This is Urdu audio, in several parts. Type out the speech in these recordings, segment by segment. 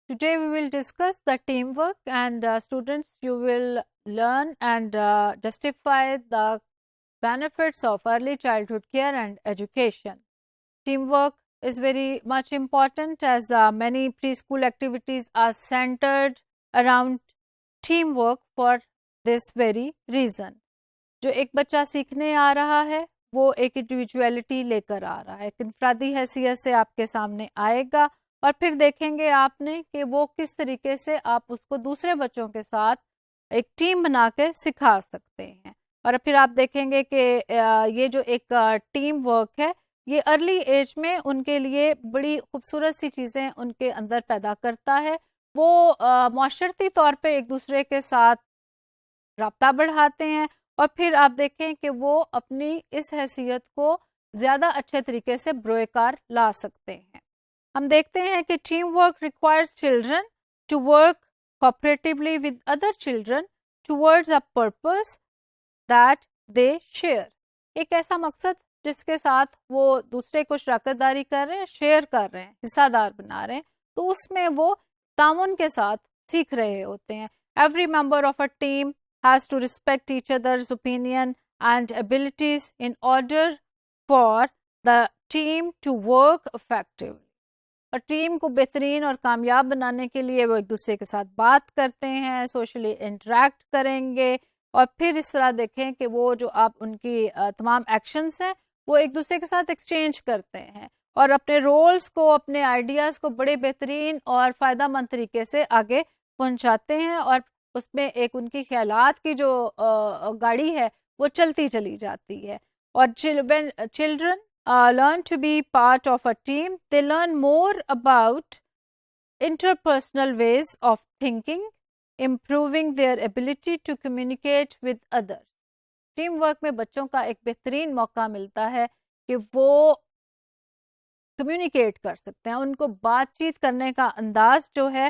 Today we will discuss the teamwork, and students, you will learn and justify the benefits of early childhood care and education. Teamwork is very much important, as many preschool activities are centered around teamwork for this very reason. جو ایک بچہ سیکھنے آ رہا ہے وہ ایک انڈیویجویلٹی لے کر آ رہا ہے، ایک انفرادی حیثیت سے آپ کے سامنے آئے گا، اور پھر دیکھیں گے آپ نے کہ وہ کس طریقے سے آپ اس کو دوسرے بچوں کے ساتھ ایک ٹیم بنا کے سکھا سکتے ہیں. اور پھر آپ دیکھیں گے کہ یہ جو ایک ٹیم ورک ہے یہ ارلی ایج میں ان کے لیے بڑی خوبصورت سی چیزیں ان کے اندر پیدا کرتا ہے. وہ معاشرتی طور پہ ایک دوسرے کے ساتھ رابطہ بڑھاتے ہیں، اور پھر آپ دیکھیں کہ وہ اپنی اس حیثیت کو زیادہ اچھے طریقے سے بروئے کار لا سکتے ہیں. ہم دیکھتے ہیں کہ team work requires children to work cooperatively with other children towards a purpose that they share. ایک ایسا مقصد جس کے ساتھ وہ دوسرے کو شراکت داری کر رہے ہیں، شیئر کر رہے ہیں، حصہ دار بنا رہے ہیں، تو اس میں وہ تعاون کے ساتھ سیکھ رہے ہوتے ہیں. Every member of a team has to respect each other's opinion and abilities in order for the team to work effectively. اور ٹیم کو بہترین اور کامیاب بنانے کے لیے وہ ایک دوسرے کے ساتھ بات کرتے ہیں، سوشلی انٹریکٹ کریں گے، اور پھر اس طرح دیکھیں کہ وہ جو آپ ان کی تمام ایکشنز ہیں وہ ایک دوسرے کے ساتھ ایکسچینج کرتے ہیں، اور اپنے رولز کو، اپنے آئیڈیاز کو بڑے بہترین اور فائدہ مند طریقے سے آگے پہنچاتے ہیں، اور اس میں ایک ان کی خیالات کی جو گاڑی ہے وہ چلتی چلی جاتی ہے. اور when children learn to be part of a team, they learn more about interpersonal ways of thinking, improving their ability to communicate with others. Team work میں بچوں کا ایک بہترین موقع ملتا ہے کہ وہ کمیونیکیٹ کر سکتے ہیں، ان کو بات چیت کرنے کا انداز جو ہے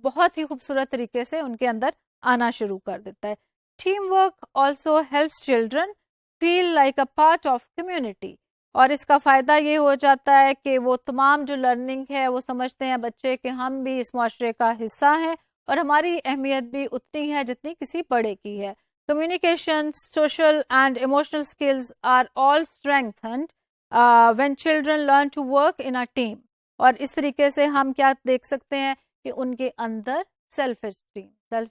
بہت ہی خوبصورت طریقے سے ان کے اندر آنا شروع کر دیتا ہے. Teamwork also helps children feel like a part of community, اور اس کا فائدہ یہ ہو جاتا ہے کہ وہ تمام جو لرننگ ہے وہ سمجھتے ہیں بچے کہ ہم بھی اس معاشرے کا حصہ ہیں، اور ہماری اہمیت بھی اتنی ہے جتنی کسی بڑے کی ہے. Communication, social and emotional skills are all strengthened when children learn to work in a team. اور اس طریقے سے ہم کیا دیکھ سکتے ہیں کہ ان کے اندر سیلف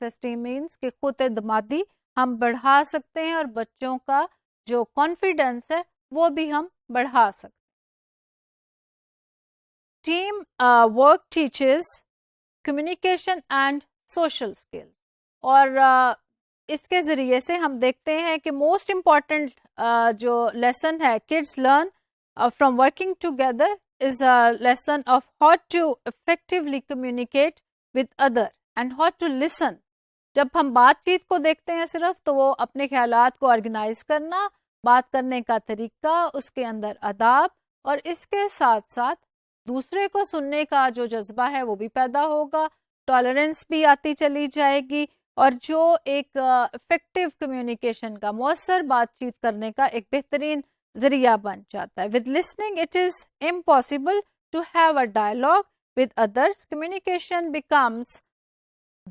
اسٹیم مینس کہ خود اعتمادی ہم بڑھا سکتے ہیں، اور بچوں کا جو کانفیڈنس ہے وہ بھی ہم بڑھا سکتے ہیں. Team work teaches communication and social skills, اور اس کے ذریعے سے ہم دیکھتے ہیں کہ موسٹ امپورٹنٹ جو لیسن ہے kids learn from working together is a lesson of how to effectively communicate with other and how to listen. جب ہم بات چیت کو دیکھتے ہیں صرف تو وہ اپنے خیالات کو آرگنائز کرنا، بات کرنے کا طریقہ، اس کے اندر آداب، اور اس کے ساتھ ساتھ دوسرے کو سننے کا جو جذبہ ہے وہ بھی پیدا ہوگا، ٹالرنس بھی آتی چلی جائے گی، اور جو ایک افیکٹو کمیونیکیشن کا، مؤثر بات چیت کرنے کا ایک بہترین ذریعہ بن جاتا ہے. With listening it is impossible to have a dialogue with others. Communication becomes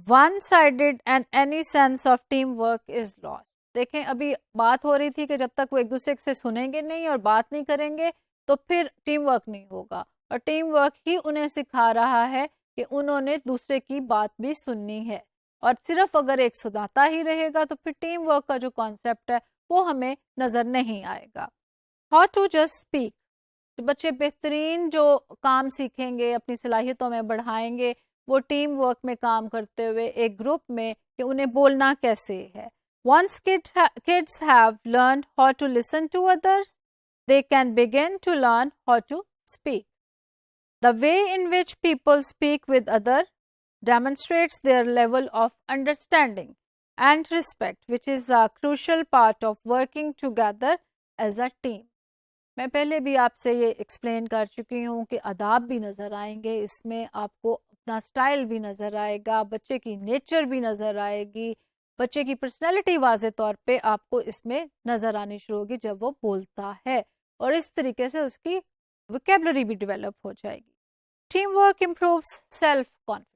one-sided and any sense of teamwork is lost. دیکھیں ابھی بات ہو رہی تھی کہ جب تک وہ ایک دوسرے سے سنیں گے نہیں اور بات نہیں کریں گے تو پھر ٹیم ورک نہیں ہوگا، اور ٹیم ورک ہی انہیں سکھا رہا ہے کہ انہوں نے دوسرے کی بات بھی سننی ہے. اور صرف اگر ایک سناتا ہی رہے گا تو پھر ٹیم ورک کا جو کانسیپٹ ہے وہ ہمیں نظر نہیں آئے گا. How to just speak. بچے بہترین جو کام سیکھیں گے، اپنی صلاحیتوں میں بڑھائیں گے وہ ٹیم ورک میں کام کرتے ہوئے ایک گروپ میں، کہ انہیں بولنا کیسے ہے. Once kids have learned how to listen to others, they can begin to learn how to speak. The way in which people speak with others demonstrates their level of understanding and respect, which is a crucial part of working together as a team. میں پہلے بھی آپ سے یہ ایکسپلین کر چکی ہوں کہ آداب بھی نظر آئیں گے، اس میں آپ کو اپنا سٹائل بھی نظر آئے گا، بچے کی نیچر بھی نظر آئے گی، بچے کی پرسنالٹی واضح طور پہ آپ کو اس میں نظر آنی شروع ہوگی جب وہ بولتا ہے، اور اس طریقے سے اس کی ویکیبلری بھی ڈیولپ ہو جائے گی. Team work improves self confidence.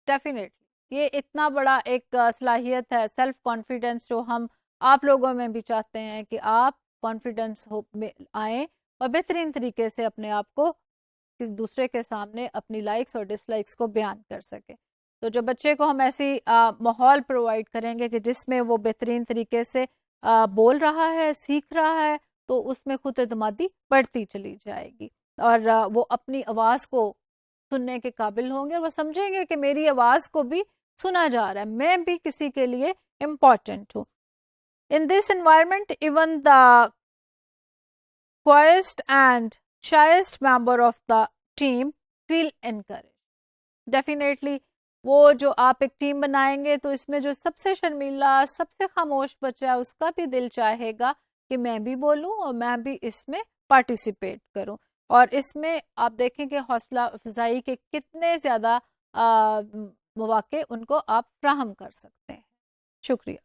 Definitely یہ اتنا بڑا ایک صلاحیت ہے سیلف کانفیڈنس جو ہم آپ لوگوں میں بھی چاہتے ہیں کہ آپ کانفیڈنس میں آئیں اور بہترین طریقے سے اپنے آپ کو کسی دوسرے کے سامنے اپنی لائکس اور ڈس لائکس کو بیان کر سکیں. تو جو بچے کو ہم ایسی ماحول پرووائڈ کریں گے کہ جس میں وہ بہترین طریقے سے بول رہا ہے, سیکھ رہا ہے, تو اس میں خود اعتمادی بڑھتی چلی جائے گی اور وہ اپنی آواز کو سننے کے قابل ہوں گے, اور وہ سمجھیں گے کہ میری آواز کو بھی سنا جا رہا ہے, میں بھی کسی کے لیے امپورٹنٹ ہوں. In this environment, even the quietest and shyest member of the team feel encouraged. Definitely وہ جو آپ ایک ٹیم بنائیں گے تو اس میں جو سب سے شرمیلا, سب سے خاموش بچہ ہے, اس کا بھی دل چاہے گا کہ میں بھی بولوں اور میں بھی اس میں پارٹیسپیٹ کروں. اور اس میں آپ دیکھیں کہ حوصلہ افزائی کے کتنے زیادہ مواقع ان کو آپ فراہم کر سکتے ہیں. شکریہ.